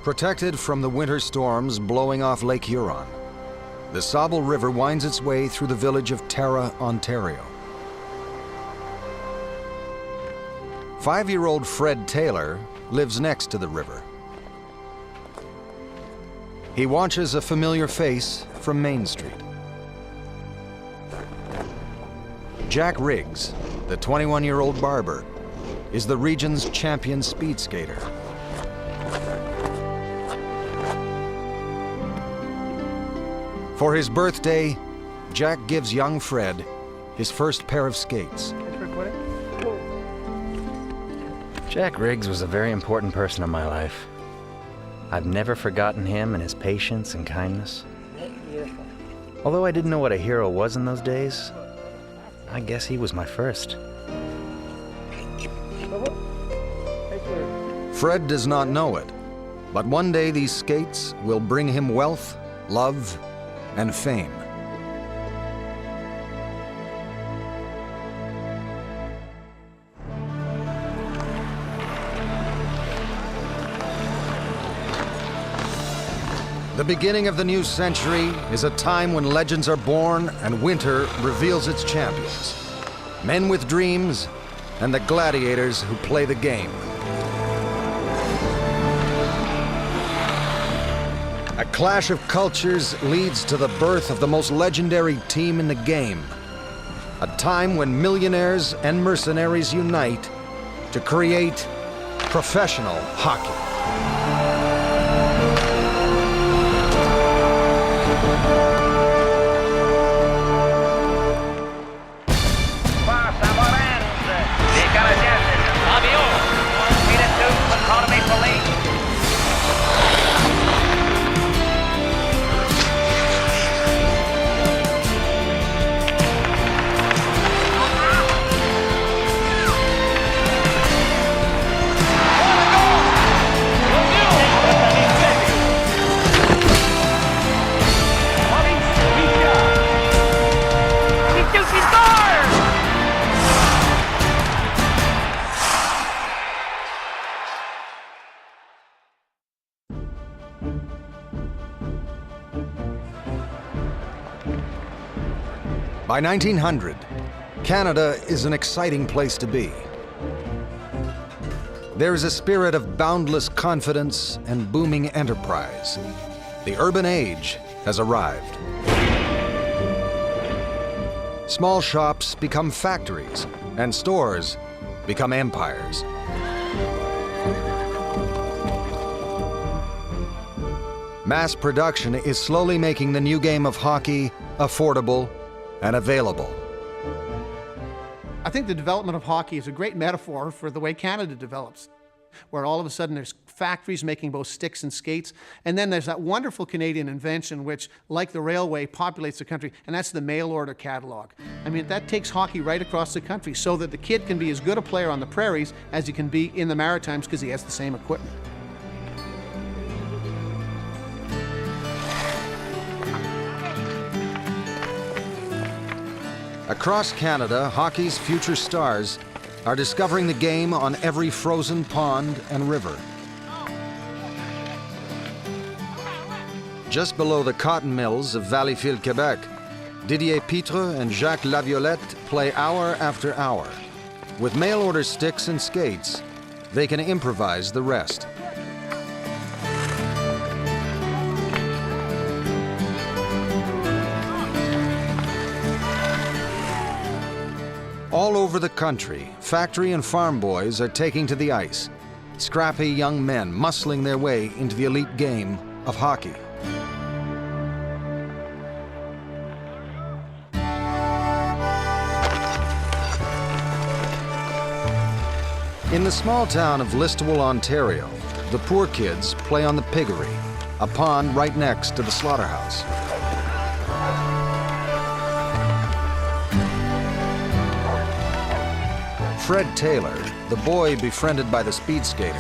Protected from the winter storms blowing off Lake Huron, the Sauble River winds its way through the village of Tara, Ontario. 5-year-old Fred Taylor lives next to the river. He watches a familiar face from Main Street. Jack Riggs, the 21-year-old barber, is the region's champion speed skater. For his birthday, Jack gives young Fred his first pair of skates. Jack Riggs was a very important person in my life. I've never forgotten him and his patience and kindness. Although I didn't know what a hero was in those days, I guess he was my first. Fred does not know it, but one day these skates will bring him wealth, love, and fame. The beginning of the new century is a time when legends are born and winter reveals its champions. Men with dreams and the gladiators who play the game. A clash of cultures leads to the birth of the most legendary team in the game. A time when millionaires and mercenaries unite to create professional hockey. By 1900, Canada is an exciting place to be. There is a spirit of boundless confidence and booming enterprise. The urban age has arrived. Small shops become factories, and stores become empires. Mass production is slowly making the new game of hockey affordable and available. I think the development of hockey is a great metaphor for the way Canada develops, where all of a sudden there's factories making both sticks and skates, and then there's that wonderful Canadian invention which, like the railway, populates the country, and that's the mail order catalog. I mean, that takes hockey right across the country so that the kid can be as good a player on the prairies as he can be in the Maritimes because he has the same equipment. Across Canada, hockey's future stars are discovering the game on every frozen pond and river. Just below the cotton mills of Valleyfield, Quebec, Didier Pitre and Jacques Laviolette play hour after hour. With mail-order sticks and skates, they can improvise the rest. All over the country, factory and farm boys are taking to the ice. Scrappy young men muscling their way into the elite game of hockey. In the small town of Listowel, Ontario, the poor kids play on the piggery, a pond right next to the slaughterhouse. Fred Taylor, the boy befriended by the speed skater,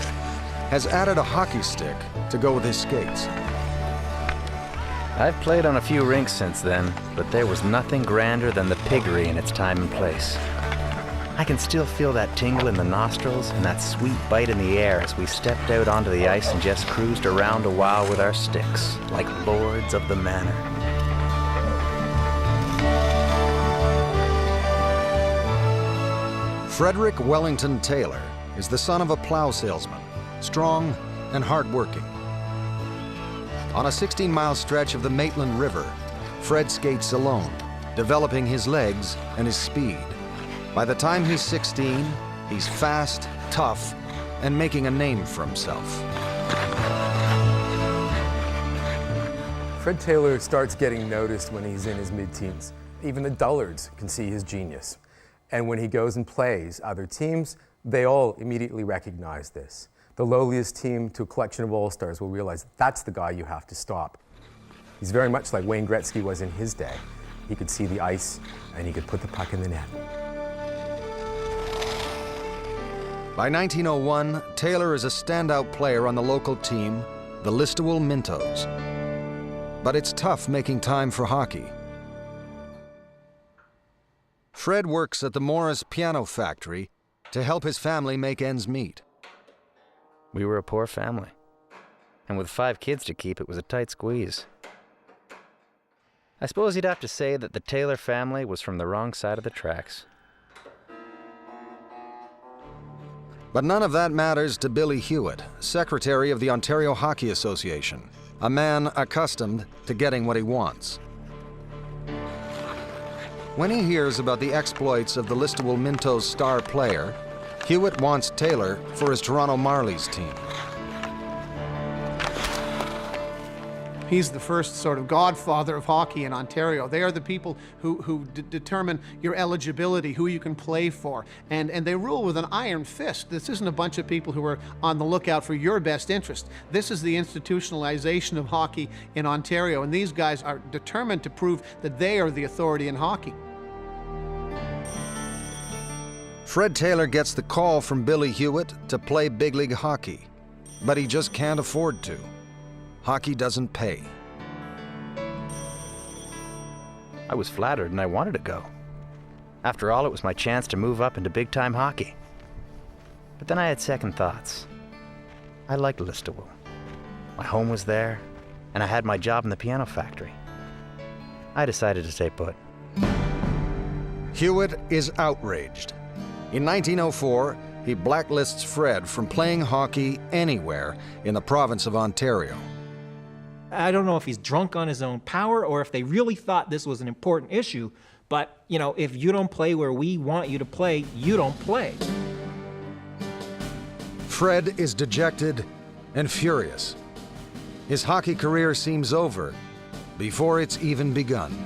has added a hockey stick to go with his skates. I've played on a few rinks since then, but there was nothing grander than the piggery in its time and place. I can still feel that tingle in the nostrils and that sweet bite in the air as we stepped out onto the ice and just cruised around a while with our sticks, like lords of the manor. Frederick Wellington Taylor is the son of a plow salesman, strong and hardworking. On a 16-mile stretch of the Maitland River, Fred skates alone, developing his legs and his speed. By the time he's 16, he's fast, tough, and making a name for himself. Fred Taylor starts getting noticed when he's in his mid-teens. Even the dullards can see his genius. And when he goes and plays other teams, they all immediately recognize this. The lowliest team to a collection of all-stars will realize that's the guy you have to stop. He's very much like Wayne Gretzky was in his day. He could see the ice and he could put the puck in the net. By 1901, Taylor is a standout player on the local team, the Listowel Mintos. But it's tough making time for hockey. Fred works at the Morris Piano Factory to help his family make ends meet. We were a poor family, and with 5 kids to keep, it was a tight squeeze. I suppose you'd have to say that the Taylor family was from the wrong side of the tracks. But none of that matters to Billy Hewitt, secretary of the Ontario Hockey Association, a man accustomed to getting what he wants. When he hears about the exploits of the Listowel Mintos star player, Hewitt wants Taylor for his Toronto Marlies team. He's the first sort of godfather of hockey in Ontario. They are the people who determine your eligibility, who you can play for, and they rule with an iron fist. This isn't a bunch of people who are on the lookout for your best interest. This is the institutionalization of hockey in Ontario, and these guys are determined to prove that they are the authority in hockey. Fred Taylor gets the call from Billy Hewitt to play big league hockey, but he just can't afford to. Hockey doesn't pay. I was flattered and I wanted to go. After all, it was my chance to move up into big-time hockey. But then I had second thoughts. I liked Listowel. My home was there, and I had my job in the piano factory. I decided to stay put. Hewitt is outraged. In 1904, he blacklists Fred from playing hockey anywhere in the province of Ontario. I don't know if he's drunk on his own power or if they really thought this was an important issue, but, you know, if you don't play where we want you to play, you don't play. Fred is dejected and furious. His hockey career seems over before it's even begun.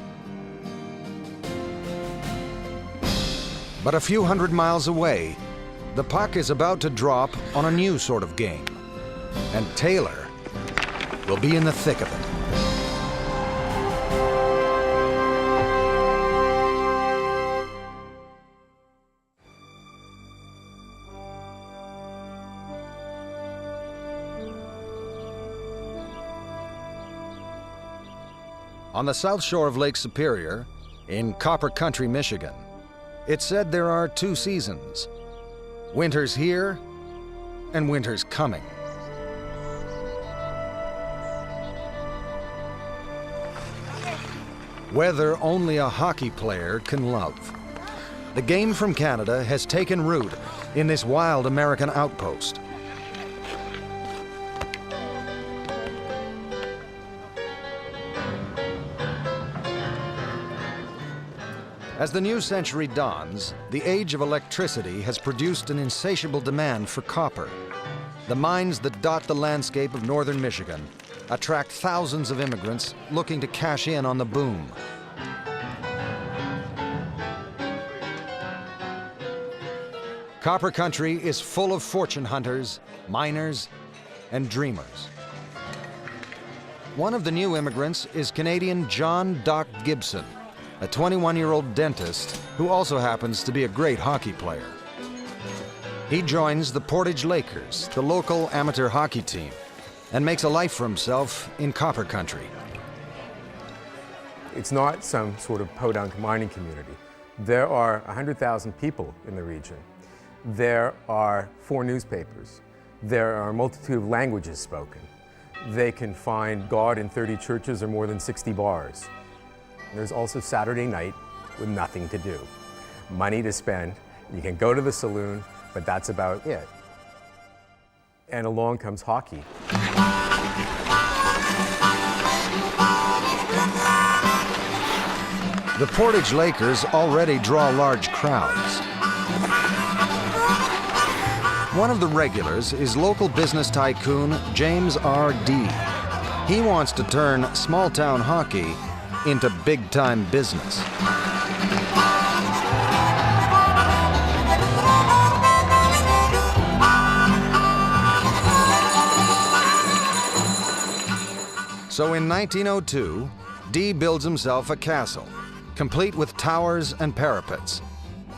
But a few hundred miles away, the puck is about to drop on a new sort of game, and Taylor will be in the thick of it. On the south shore of Lake Superior, in Copper Country, Michigan, it's said there are 2 seasons. Winter's here, and winter's coming. Weather only a hockey player can love. The game from Canada has taken root in this wild American outpost. As the new century dawns, the age of electricity has produced an insatiable demand for copper. The mines that dot the landscape of northern Michigan attract thousands of immigrants looking to cash in on the boom. Copper Country is full of fortune hunters, miners, and dreamers. One of the new immigrants is Canadian John Doc Gibson, a 21-year-old dentist who also happens to be a great hockey player. He joins the Portage Lakers, the local amateur hockey team, and makes a life for himself in Copper Country. It's not some sort of podunk mining community. There are 100,000 people in the region. There are 4 newspapers. There are a multitude of languages spoken. They can find God in 30 churches or more than 60 bars. And there's also Saturday night with nothing to do. Money to spend. You can go to the saloon, but that's about it. And along comes hockey. The Portage Lakers already draw large crowds. One of the regulars is local business tycoon James R. Dee. He wants to turn small-town hockey into big-time business. So in 1902, Dee builds himself a castle, complete with towers and parapets.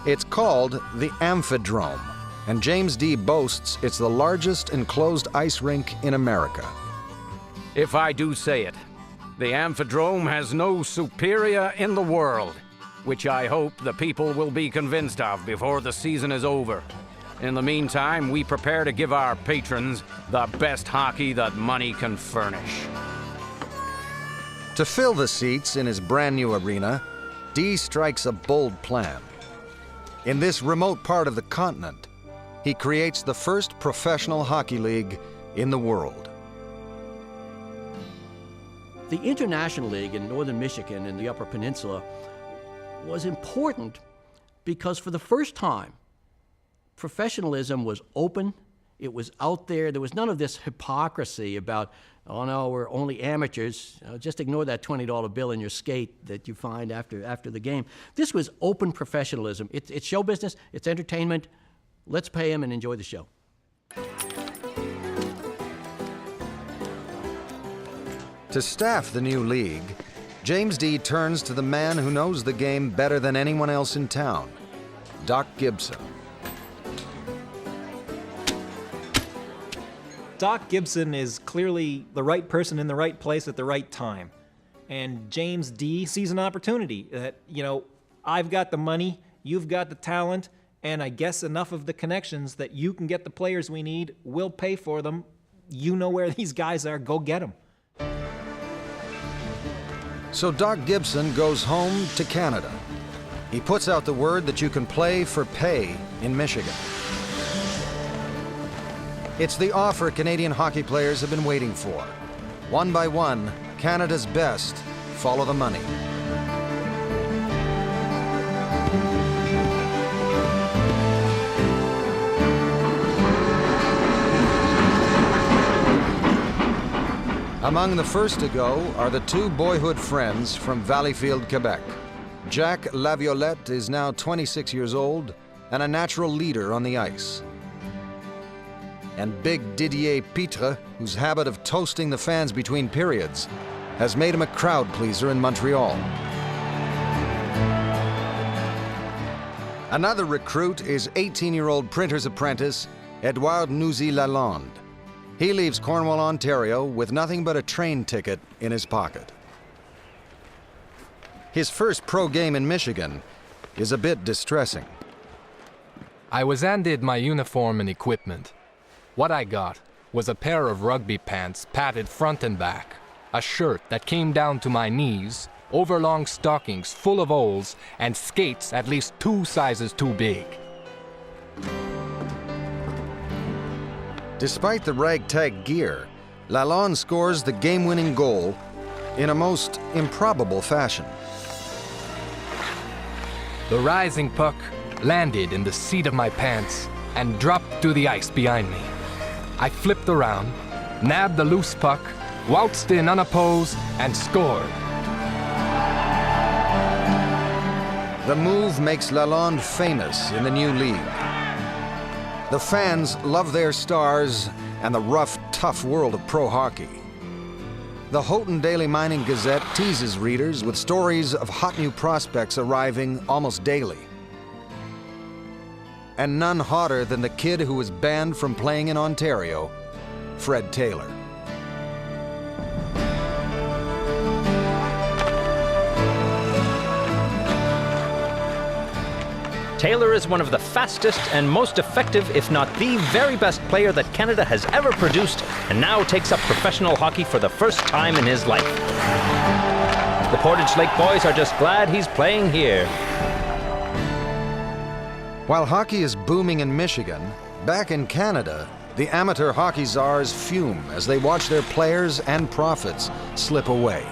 It's called the Amphidrome, and James Dee boasts it's the largest enclosed ice rink in America. If I do say it, the Amphidrome has no superior in the world, which I hope the people will be convinced of before the season is over. In the meantime, we prepare to give our patrons the best hockey that money can furnish. To fill the seats in his brand new arena, Dee strikes a bold plan. In this remote part of the continent, he creates the first professional hockey league in the world. The International League in northern Michigan in the Upper Peninsula was important because for the first time, professionalism was open, it was out there, there was none of this hypocrisy about, oh no, we're only amateurs, just ignore that $20 bill in your skate that you find after the game. This was open professionalism. It's show business, it's entertainment, let's pay them and enjoy the show. To staff the new league, James Dee turns to the man who knows the game better than anyone else in town, Doc Gibson. Doc Gibson is clearly the right person in the right place at the right time. And James Dee sees an opportunity that, I've got the money, you've got the talent, and I guess enough of the connections that you can get the players we need, we'll pay for them. You know where these guys are, go get them. So Doc Gibson goes home to Canada. He puts out the word that you can play for pay in Michigan. It's the offer Canadian hockey players have been waiting for. One by one, Canada's best follow the money. Among the first to go are the 2 boyhood friends from Valleyfield, Quebec. Jack Laviolette is now 26 years old and a natural leader on the ice. And big Didier Pitre, whose habit of toasting the fans between periods, has made him a crowd pleaser in Montreal. Another recruit is 18-year-old printer's apprentice, Edouard Nouzy-Lalonde. He leaves Cornwall, Ontario, with nothing but a train ticket in his pocket. His first pro game in Michigan is a bit distressing. I was handed my uniform and equipment. What I got was a pair of rugby pants padded front and back, a shirt that came down to my knees, overlong stockings full of holes, and skates at least 2 sizes too big. Despite the ragtag gear, Lalonde scores the game-winning goal in a most improbable fashion. The rising puck landed in the seat of my pants and dropped to the ice behind me. I flipped around, nabbed the loose puck, waltzed in unopposed, and scored. The move makes Lalonde famous in the new league. The fans love their stars and the rough, tough world of pro hockey. The Houghton Daily Mining Gazette teases readers with stories of hot new prospects arriving almost daily. And none hotter than the kid who was banned from playing in Ontario, Fred Taylor. Taylor is one of the fastest and most effective, if not the very best player that Canada has ever produced, and now takes up professional hockey for the first time in his life. The Portage Lake boys are just glad he's playing here. While hockey is booming in Michigan, back in Canada, the amateur hockey czars fume as they watch their players and profits slip away.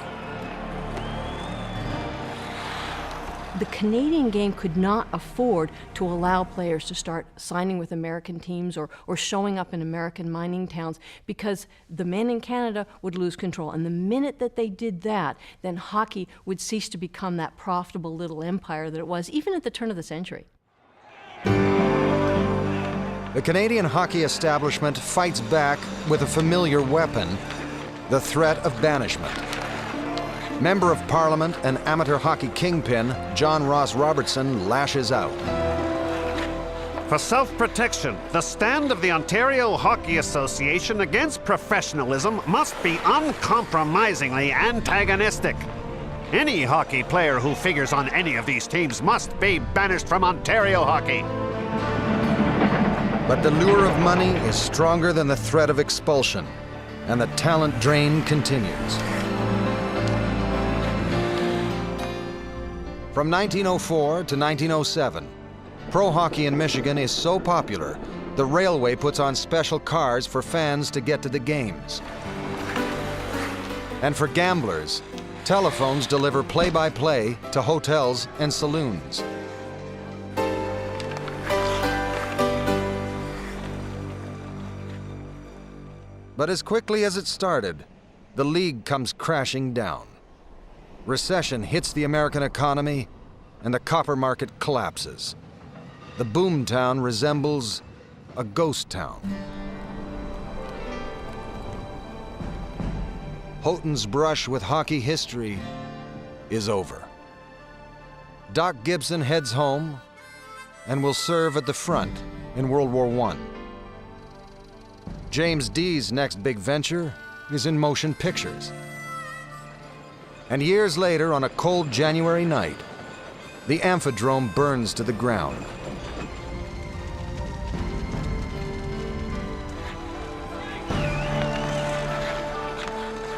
The Canadian game could not afford to allow players to start signing with American teams or showing up in American mining towns, because the men in Canada would lose control. And the minute that they did that, then hockey would cease to become that profitable little empire that it was, even at the turn of the century. The Canadian hockey establishment fights back with a familiar weapon, the threat of banishment. Member of Parliament and amateur hockey kingpin John Ross Robertson lashes out. For self-protection, the stand of the Ontario Hockey Association against professionalism must be uncompromisingly antagonistic. Any hockey player who figures on any of these teams must be banished from Ontario hockey. But the lure of money is stronger than the threat of expulsion, and the talent drain continues. From 1904 to 1907, pro hockey in Michigan is so popular, the railway puts on special cars for fans to get to the games. And for gamblers, telephones deliver play-by-play to hotels and saloons. But as quickly as it started, the league comes crashing down. Recession hits the American economy, and the copper market collapses. The boom town resembles a ghost town. Houghton's brush with hockey history is over. Doc Gibson heads home and will serve at the front in World War I. James Dee's next big venture is in motion pictures. And years later, on a cold January night, the Amphidrome burns to the ground.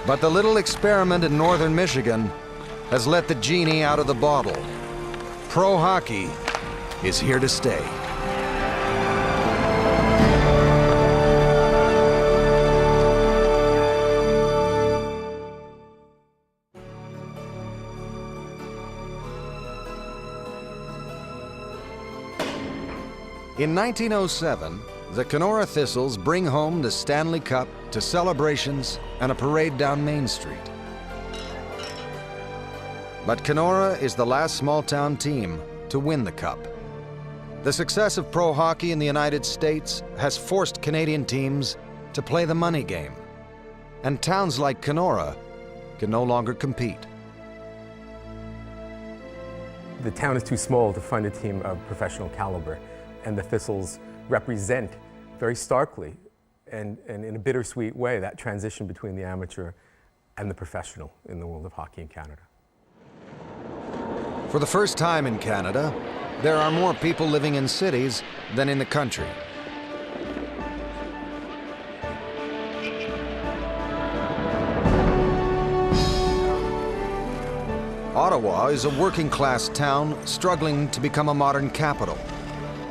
But the little experiment in northern Michigan has let the genie out of the bottle. Pro hockey is here to stay. In 1907, the Kenora Thistles bring home the Stanley Cup to celebrations and a parade down Main Street. But Kenora is the last small-town team to win the Cup. The success of pro hockey in the United States has forced Canadian teams to play the money game, and towns like Kenora can no longer compete. The town is too small to fund a team of professional caliber, and the Thistles represent very starkly and in a bittersweet way that transition between the amateur and the professional in the world of hockey in Canada. For the first time in Canada, there are more people living in cities than in the country. Ottawa is a working-class town struggling to become a modern capital.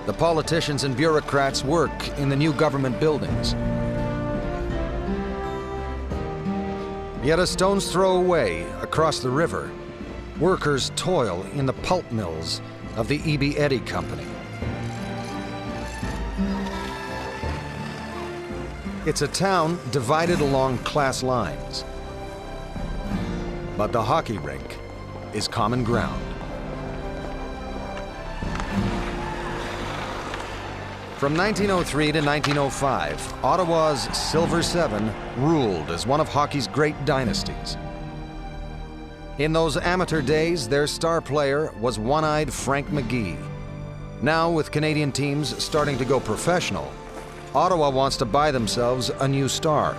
The politicians and bureaucrats work in the new government buildings. Yet a stone's throw away, across the river, workers toil in the pulp mills of the E.B. Eddy Company. It's a town divided along class lines. But the hockey rink is common ground. From 1903 to 1905, Ottawa's Silver Seven ruled as one of hockey's great dynasties. In those amateur days, their star player was one-eyed Frank McGee. Now, with Canadian teams starting to go professional, Ottawa wants to buy themselves a new star.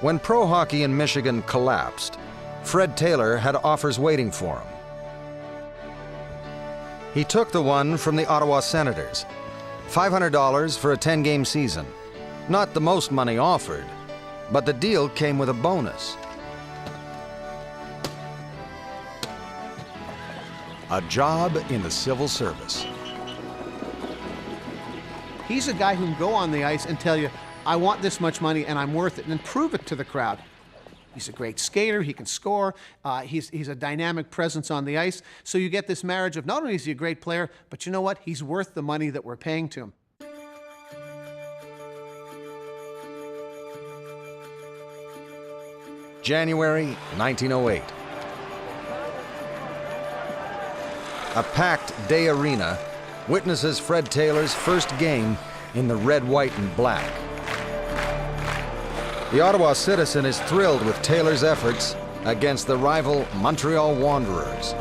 When pro hockey in Michigan collapsed, Fred Taylor had offers waiting for him. He took the one from the Ottawa Senators, $500 for a 10-game season. Not the most money offered, but the deal came with a bonus. A job in the civil service. He's a guy who can go on the ice and tell you, I want this much money and I'm worth it, and then prove it to the crowd. He's a great skater, he can score, he's a dynamic presence on the ice. So you get this marriage of not only is he a great player, but you know what? He's worth the money that we're paying to him. January 1908. A packed Day Arena witnesses Fred Taylor's first game in the red, white, and black. The Ottawa Citizen is thrilled with Taylor's efforts against the rival Montreal Wanderers.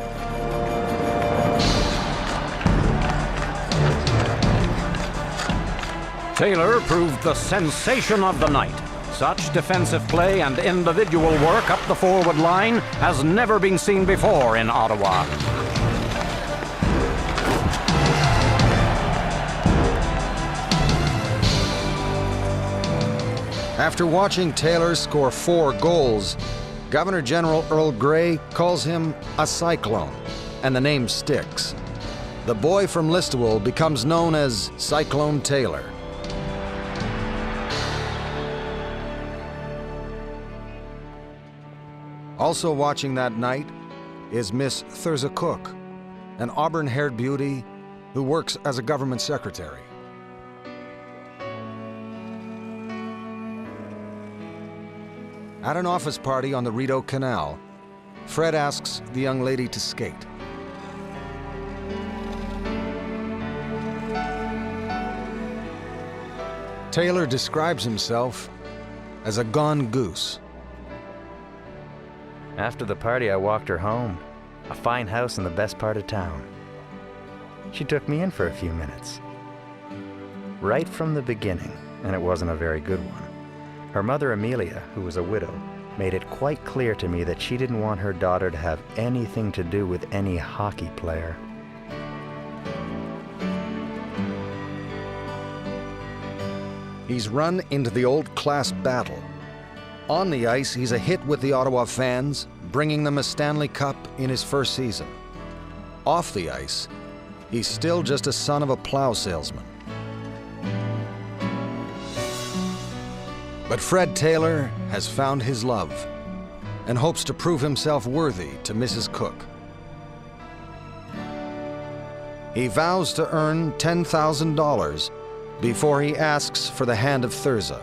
Taylor proved the sensation of the night. Such defensive play and individual work up the forward line has never been seen before in Ottawa. After watching Taylor score 4 goals, Governor General Earl Grey calls him a cyclone, and the name sticks. The boy from Listowel becomes known as Cyclone Taylor. Also watching that night is Miss Thurza Cook, an auburn-haired beauty who works as a government secretary. At an office party on the Rideau Canal, Fred asks the young lady to skate. Taylor describes himself as a gone goose. After the party, I walked her home. A fine house in the best part of town. She took me in for a few minutes. Right from the beginning, and it wasn't a very good one. Her mother, Amelia, who was a widow, made it quite clear to me that she didn't want her daughter to have anything to do with any hockey player. He's run into the old class battle. On the ice, he's a hit with the Ottawa fans, bringing them a Stanley Cup in his first season. Off the ice, he's still just a son of a plow salesman. But Fred Taylor has found his love and hopes to prove himself worthy to Mrs. Cook. He vows to earn $10,000 before he asks for the hand of Thurza.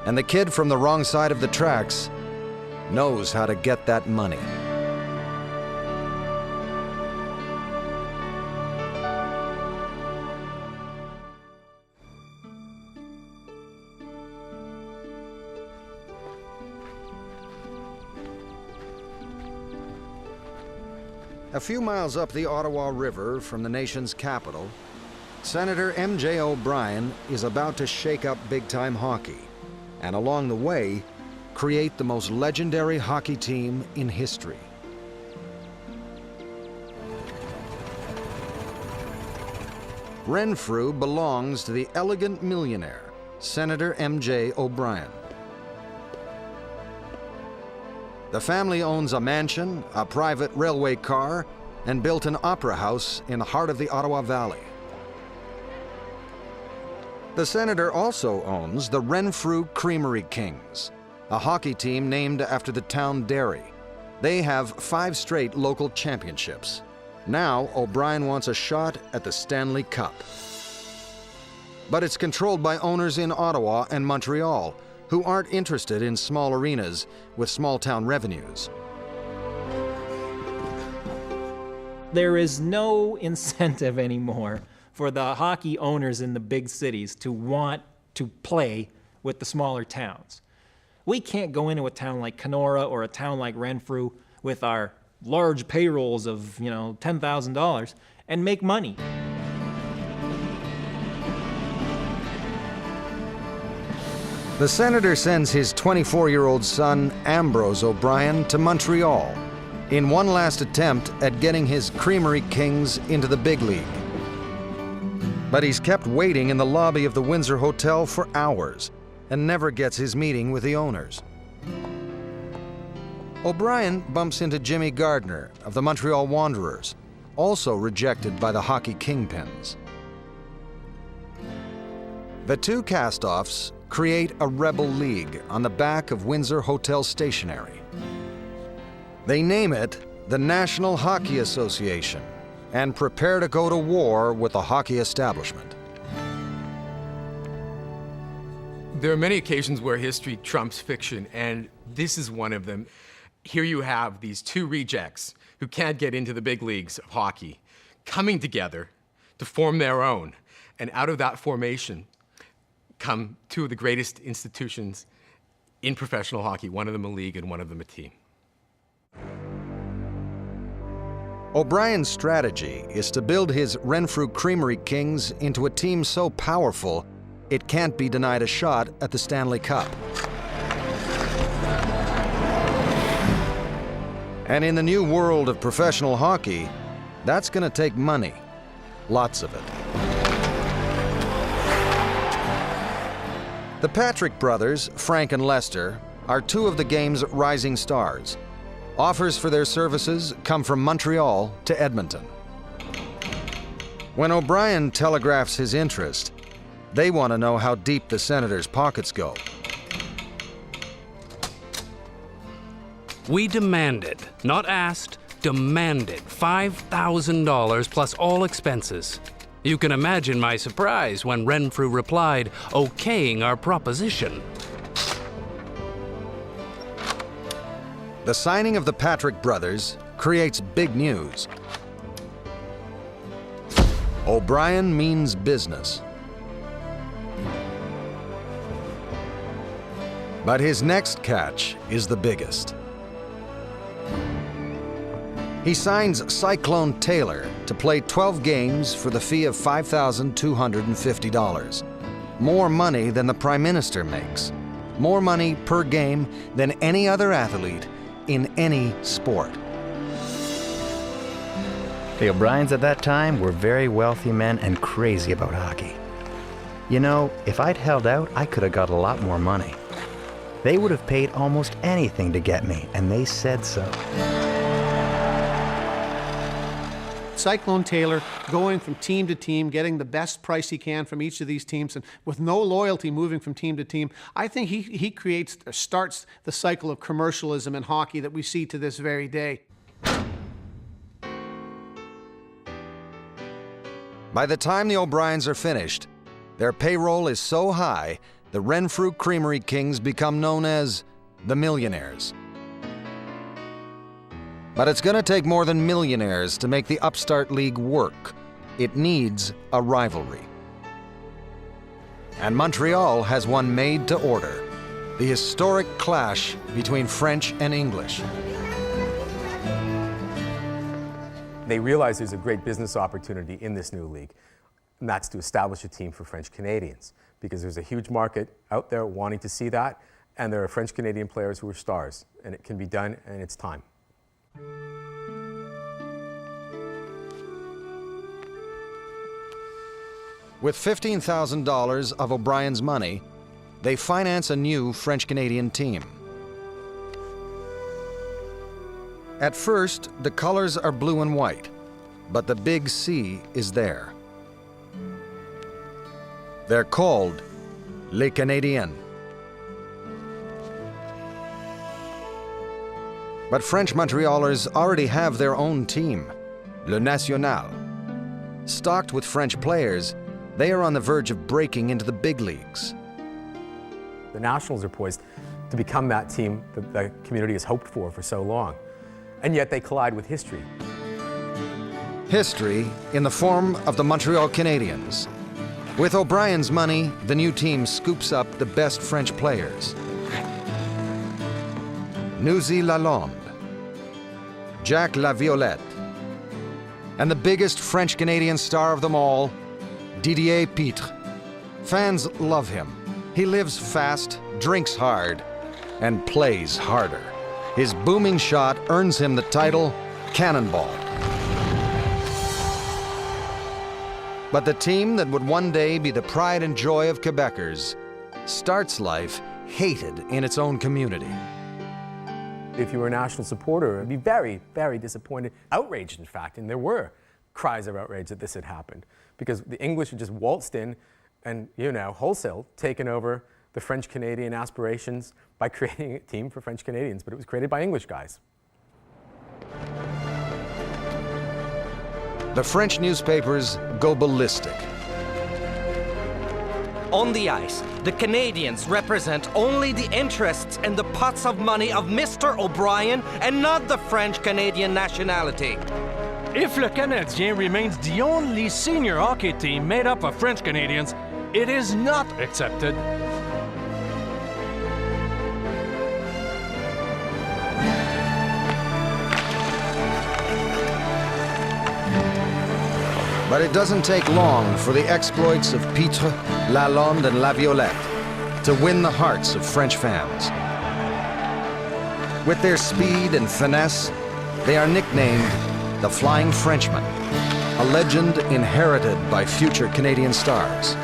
And the kid from the wrong side of the tracks knows how to get that money. A few miles up the Ottawa River from the nation's capital, Senator M.J. O'Brien is about to shake up big-time hockey, and along the way, create the most legendary hockey team in history. Renfrew belongs to the elegant millionaire, Senator M.J. O'Brien. The family owns a mansion, a private railway car, and built an opera house in the heart of the Ottawa Valley. The senator also owns the Renfrew Creamery Kings, a hockey team named after the town dairy. They have 5 straight local championships. Now, O'Brien wants a shot at the Stanley Cup. But it's controlled by owners in Ottawa and Montreal, who aren't interested in small arenas with small-town revenues. There is no incentive anymore for the hockey owners in the big cities to want to play with the smaller towns. We can't go into a town like Kenora or a town like Renfrew with our large payrolls of, $10,000 and make money. The senator sends his 24-year-old son, Ambrose O'Brien, to Montreal in one last attempt at getting his Creamery Kings into the big league. But he's kept waiting in the lobby of the Windsor Hotel for hours and never gets his meeting with the owners. O'Brien bumps into Jimmy Gardner of the Montreal Wanderers, also rejected by the hockey kingpins. The two cast-offs create a rebel league on the back of Windsor Hotel stationery. They name it the National Hockey Association and prepare to go to war with the hockey establishment. There are many occasions where history trumps fiction, and this is one of them. Here you have these two rejects who can't get into the big leagues of hockey coming together to form their own. And out of that formation come two of the greatest institutions in professional hockey, one of them a league and one of them a team. O'Brien's strategy is to build his Renfrew Creamery Kings into a team so powerful it can't be denied a shot at the Stanley Cup. And in the new world of professional hockey, that's going to take money. Lots of it. The Patrick brothers, Frank and Lester, are two of the game's rising stars. Offers for their services come from Montreal to Edmonton. When O'Brien telegraphs his interest, they want to know how deep the Senators' pockets go. We demanded, not asked, demanded $5,000 plus all expenses. You can imagine my surprise when Renfrew replied, okaying our proposition. The signing of the Patrick brothers creates big news. O'Brien means business. But his next catch is the biggest. He signs Cyclone Taylor to play 12 games for the fee of $5,250. More money than the Prime Minister makes. More money per game than any other athlete in any sport. The O'Briens at that time were very wealthy men and crazy about hockey. You know, if I'd held out, I could have got a lot more money. They would have paid almost anything to get me, and they said so. Cyclone Taylor going from team to team, getting the best price he can from each of these teams, and with no loyalty moving from team to team, I think he creates or starts the cycle of commercialism in hockey that we see to this very day. By the time the O'Briens are finished, their payroll is so high, the Renfrew Creamery Kings become known as the Millionaires. But it's going to take more than millionaires to make the upstart league work. It needs a rivalry. And Montreal has one made to order. The historic clash between French and English. They realize there's a great business opportunity in this new league, and that's to establish a team for French Canadians, because there's a huge market out there wanting to see that, and there are French Canadian players who are stars, and it can be done, and it's time. With $15,000 of O'Brien's money, they finance a new French-Canadian team. At first, the colors are blue and white, but the big C is there. They're called Les Canadiens. But French Montrealers already have their own team, Le National. Stocked with French players, they are on the verge of breaking into the big leagues. The Nationals are poised to become that team that the community has hoped for so long. And yet they collide with history. History in the form of the Montreal Canadiens. With O'Brien's money, the new team scoops up the best French players. Nuzi Lalonde, Jacques Laviolette, and the biggest French-Canadian star of them all, Didier Pitre. Fans love him. He lives fast, drinks hard, and plays harder. His booming shot earns him the title Cannonball. But the team that would one day be the pride and joy of Quebecers starts life hated in its own community. If you were a national supporter, I'd be very, very disappointed, outraged in fact, and there were cries of outrage that this had happened, because the English had just waltzed in and, wholesale taken over the French-Canadian aspirations by creating a team for French Canadians, but it was created by English guys. The French newspapers go ballistic. On the ice, the Canadians represent only the interests and the pots of money of Mr. O'Brien and not the French-Canadian nationality. If Le Canadien remains the only senior hockey team made up of French Canadians, it is not accepted. But it doesn't take long for the exploits of Pitre, Lalonde, and Laviolette to win the hearts of French fans. With their speed and finesse, they are nicknamed the Flying Frenchmen, a legend inherited by future Canadian stars.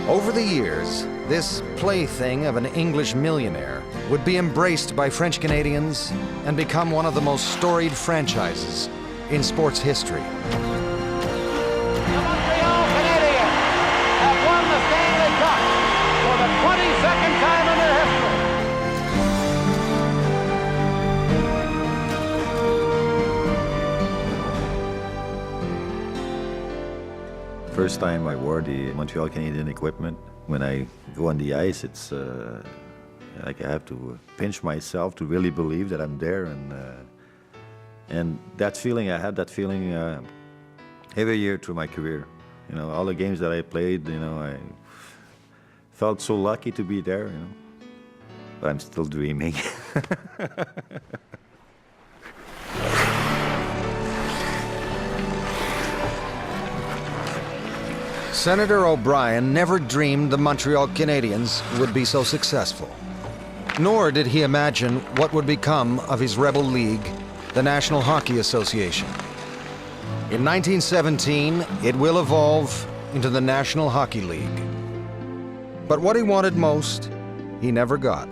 Over the years, this plaything of an English millionaire would be embraced by French Canadians and become one of the most storied franchises in sports history. The Montreal Canadiens have won the Stanley Cup for the 22nd time in their history. First time I wore the Montreal Canadiens equipment, when I go on the ice, it's like I have to pinch myself to really believe that I'm there, and that feeling, I had that feeling every year through my career. All the games that I played, I felt so lucky to be there, but I'm still dreaming. Senator O'Brien never dreamed the Montreal Canadiens would be so successful. Nor did he imagine what would become of his rebel league, the National Hockey Association. In 1917, it will evolve into the National Hockey League. But what he wanted most, he never got.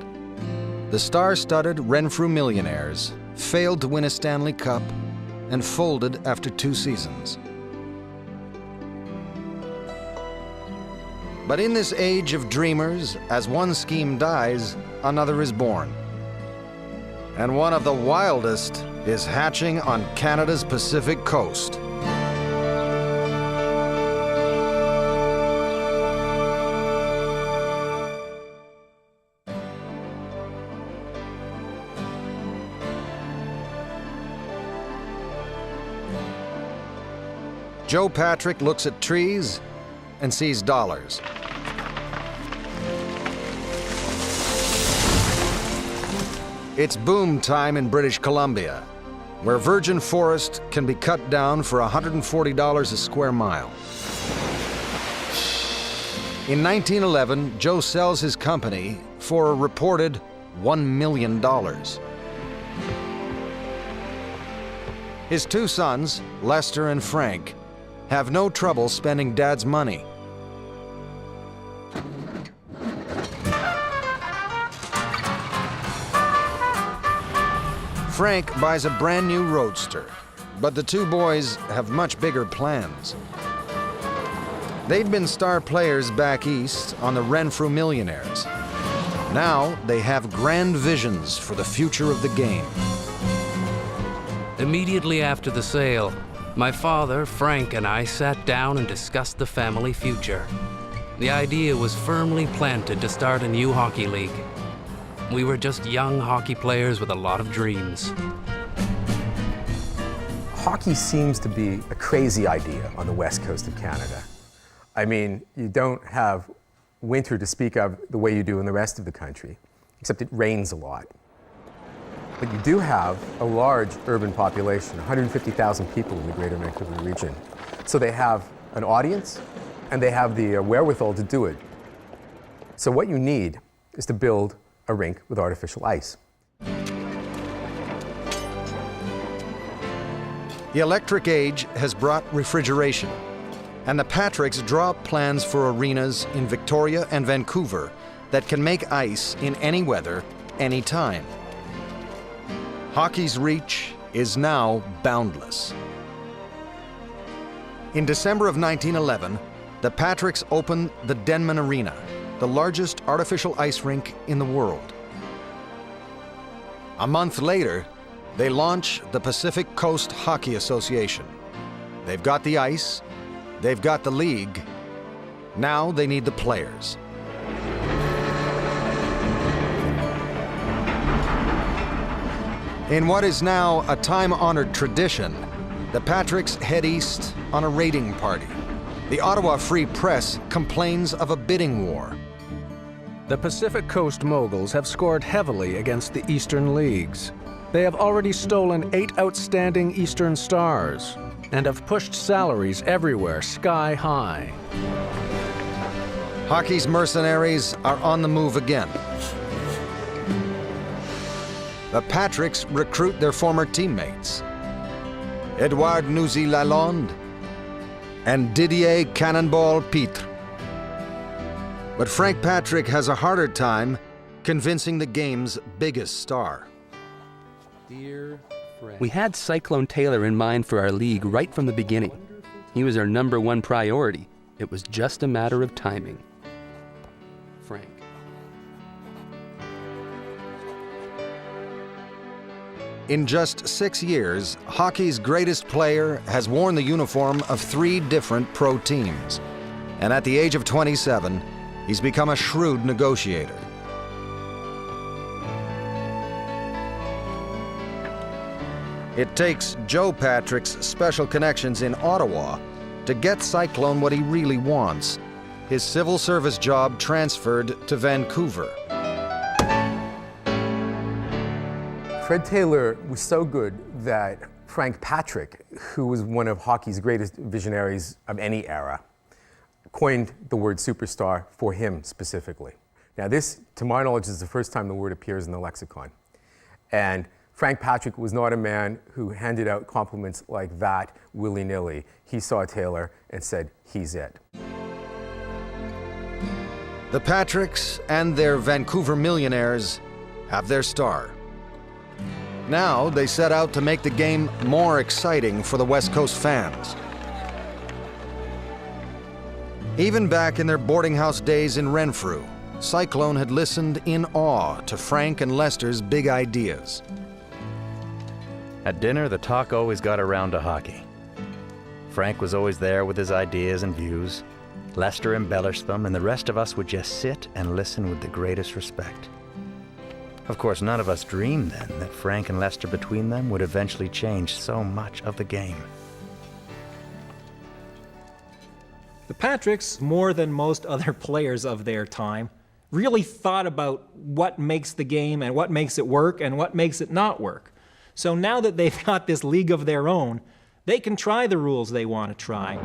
The star-studded Renfrew Millionaires failed to win a Stanley Cup and folded after 2 seasons. But in this age of dreamers, as one scheme dies, another is born. And one of the wildest is hatching on Canada's Pacific coast. Joe Patrick looks at trees and sees dollars. It's boom time in British Columbia, where virgin forest can be cut down for $140 a square mile. In 1911, Joe sells his company for a reported $1 million. His 2 sons, Lester and Frank, have no trouble spending Dad's money. Frank buys a brand new roadster, but the 2 boys have much bigger plans. They'd been star players back east on the Renfrew Millionaires. Now they have grand visions for the future of the game. Immediately after the sale, my father, Frank, and I sat down and discussed the family future. The idea was firmly planted to start a new hockey league. We were just young hockey players with a lot of dreams. Hockey seems to be a crazy idea on the west coast of Canada. I mean, you don't have winter to speak of the way you do in the rest of the country. except it rains a lot. But you do have a large urban population, 150,000 people in the greater Vancouver region. So they have an audience, and they have the wherewithal to do it. So what you need is to build a rink with artificial ice. The electric age has brought refrigeration, and the Patricks draw up plans for arenas in Victoria and Vancouver that can make ice in any weather, any time. Hockey's reach is now boundless. In December of 1911, the Patricks opened the Denman Arena, the largest artificial ice rink in the world. A month later, they launch the Pacific Coast Hockey Association. They've got the ice, they've got the league, now they need the players. In what is now a time-honored tradition, the Patricks head east on a raiding party. The Ottawa Free Press complains of a bidding war. The Pacific Coast Moguls have scored heavily against the Eastern Leagues. They have already stolen 8 outstanding Eastern stars and have pushed salaries everywhere sky high. Hockey's mercenaries are on the move again. The Patricks recruit their former teammates, Edouard Nouzy Lalonde and Didier Cannonball Pitre. But Frank Patrick has a harder time convincing the game's biggest star. We had Cyclone Taylor in mind for our league right from the beginning. He was our #1 priority. It was just a matter of timing. Frank. In just 6 years, hockey's greatest player has worn the uniform of 3 different pro teams. And at the age of 27, he's become a shrewd negotiator. It takes Joe Patrick's special connections in Ottawa to get Cyclone what he really wants, his civil service job transferred to Vancouver. Fred Taylor was so good that Frank Patrick, who was one of hockey's greatest visionaries of any era, coined the word superstar for him specifically. Now this, to my knowledge, is the first time the word appears in the lexicon. And Frank Patrick was not a man who handed out compliments like that willy-nilly. He saw Taylor and said, he's it. The Patricks and their Vancouver millionaires have their star. Now they set out to make the game more exciting for the West Coast fans. Even back in their boarding house days in Renfrew, Cyclone had listened in awe to Frank and Lester's big ideas. At dinner, the talk always got around to hockey. Frank was always there with his ideas and views. Lester embellished them, and the rest of us would just sit and listen with the greatest respect. Of course, none of us dreamed then that Frank and Lester between them would eventually change so much of the game. The Patricks, more than most other players of their time, really thought about what makes the game and what makes it work and what makes it not work. So now that they've got this league of their own, they can try the rules they want to try.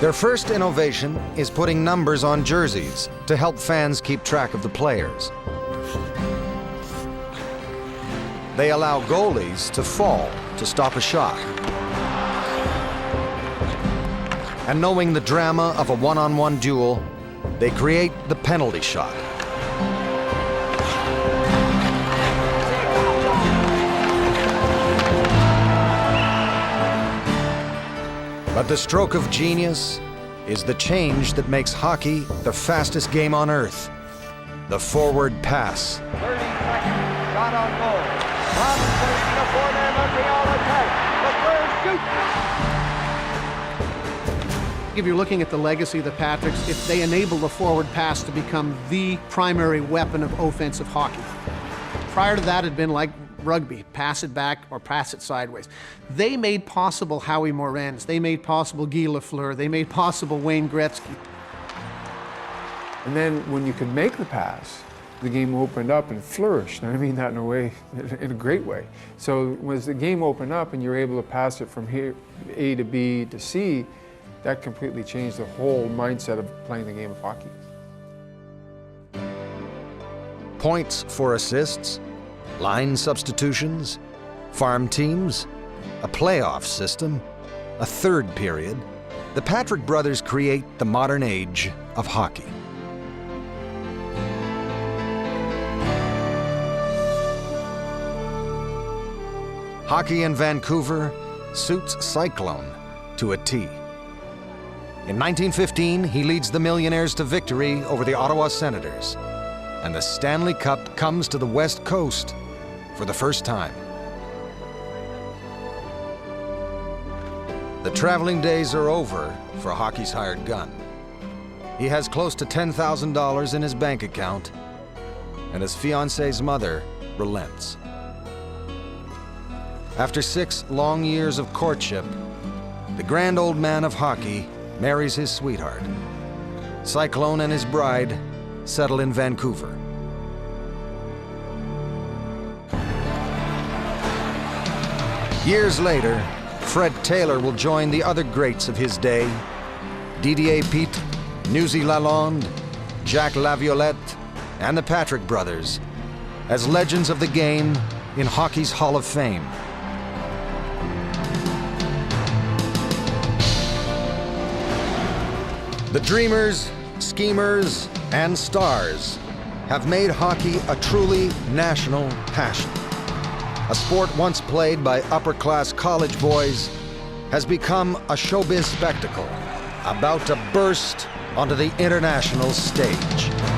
Their first innovation is putting numbers on jerseys to help fans keep track of the players. They allow goalies to fall to stop a shot. And knowing the drama of a one-on-one duel, they create the penalty shot. But the stroke of genius is the change that makes hockey the fastest game on earth. The forward pass. 30 seconds, shot on goal. Robinson in the foreman, Montreal attack. The third shoot. If you're looking at the legacy of the Patricks, if they enable the forward pass to become the primary weapon of offensive hockey. Prior to that, it had been like rugby, pass it back or pass it sideways. They made possible Howie Morenz. They made possible Guy Lafleur. They made possible Wayne Gretzky. And then when you can make the pass, the game opened up and flourished, and I mean that in a way, in a great way. So as the game opened up and you're able to pass it from here, A to B to C, that completely changed the whole mindset of playing the game of hockey. Points for assists, line substitutions, farm teams, a playoff system, a third period. The Patrick brothers create the modern age of hockey. Hockey in Vancouver suits Cyclone to a T. In 1915, he leads the Millionaires to victory over the Ottawa Senators, and the Stanley Cup comes to the West Coast for the first time. The traveling days are over for hockey's hired gun. He has close to $10,000 in his bank account, and his fiancée's mother relents. After 6 long years of courtship, the grand old man of hockey marries his sweetheart. Cyclone and his bride settle in Vancouver. Years later, Fred Taylor will join the other greats of his day, Didier Pitt, Newsy Lalonde, Jacques Laviolette, and the Patrick brothers, as legends of the game in hockey's Hall of Fame. The dreamers, schemers, and stars have made hockey a truly national passion. A sport once played by upper-class college boys has become a showbiz spectacle about to burst onto the international stage.